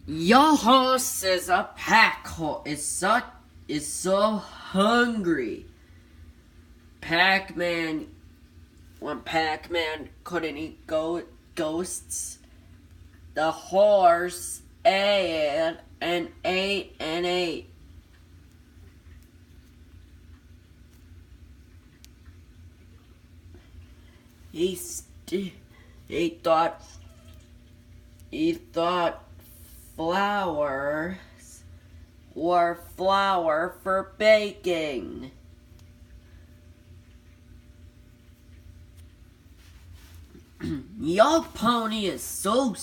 Your horse is a pack horse. Is so hungry. Pac-Man, when Pac-Man couldn't eat ghosts, the horse ate and ate and ate. He thought flowers were flour for baking. Your pony is so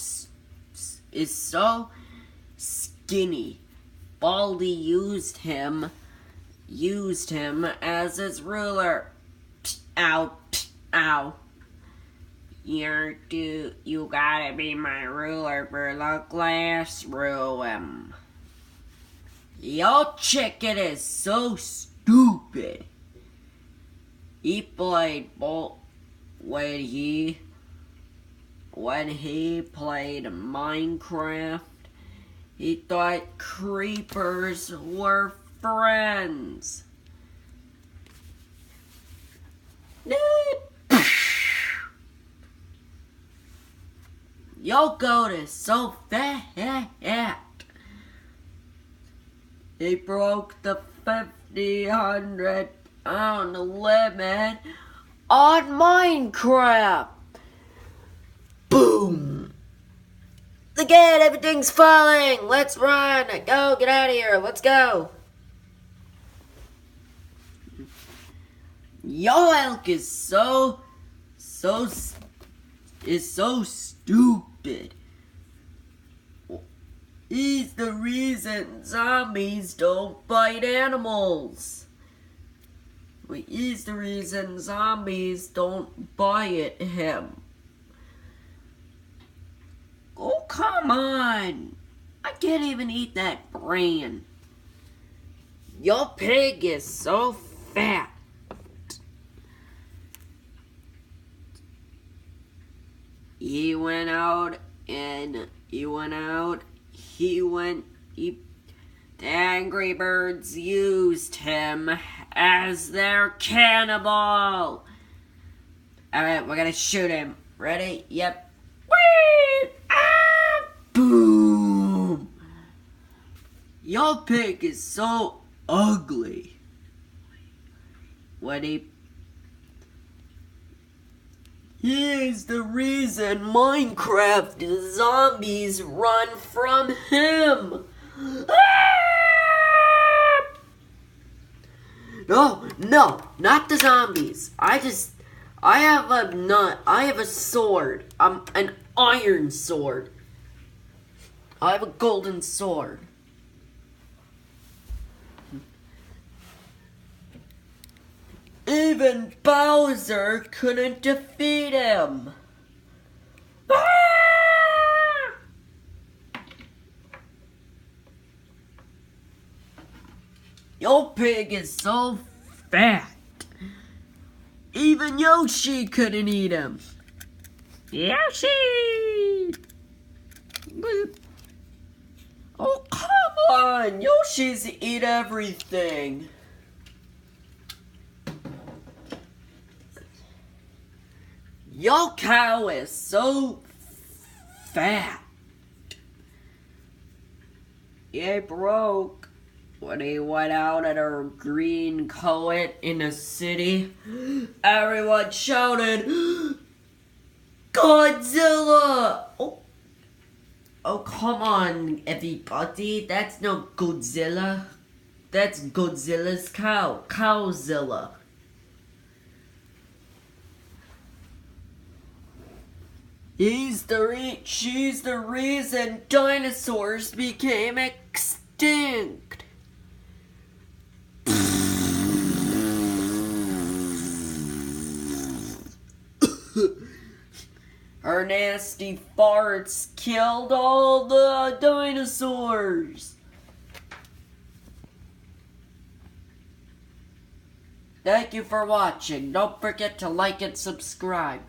skinny. Baldy used him as his ruler. Ow, ow. You gotta be my ruler for the classroom. Your chicken is so stupid. He played when he played Minecraft, he thought creepers were friends. Your goat is so fat. He broke the 1,500 pound limit on Minecraft. Boom! Again, everything's falling. Let's run. Go, get out of here. Let's go. Your elk is so stupid. He's the reason zombies don't bite animals. He's the reason zombies don't bite him. Oh, come on. I can't even eat that brain. Your pig is so fat. The Angry Birds used him as their cannibal. Alright, we're gonna shoot him. Ready? Yep. Whee! Ah! Boom! Your pig is so ugly. He is the reason Minecraft zombies run from him. No, not the zombies. I have a sword. An iron sword. I have a golden sword. Even Bowser couldn't defeat him. Your pig is so fat. Even Yoshi couldn't eat him. Yoshi! Oh, come on! Yoshi's eat everything. Your cow is so fat. It broke when he went out at a green coat in the city. Everyone shouted, Godzilla! Oh, come on, everybody. That's no Godzilla. That's Godzilla's cow. Cowzilla. She's the reason dinosaurs became extinct. Her nasty farts killed all the dinosaurs. Thank you for watching. Don't forget to like and subscribe.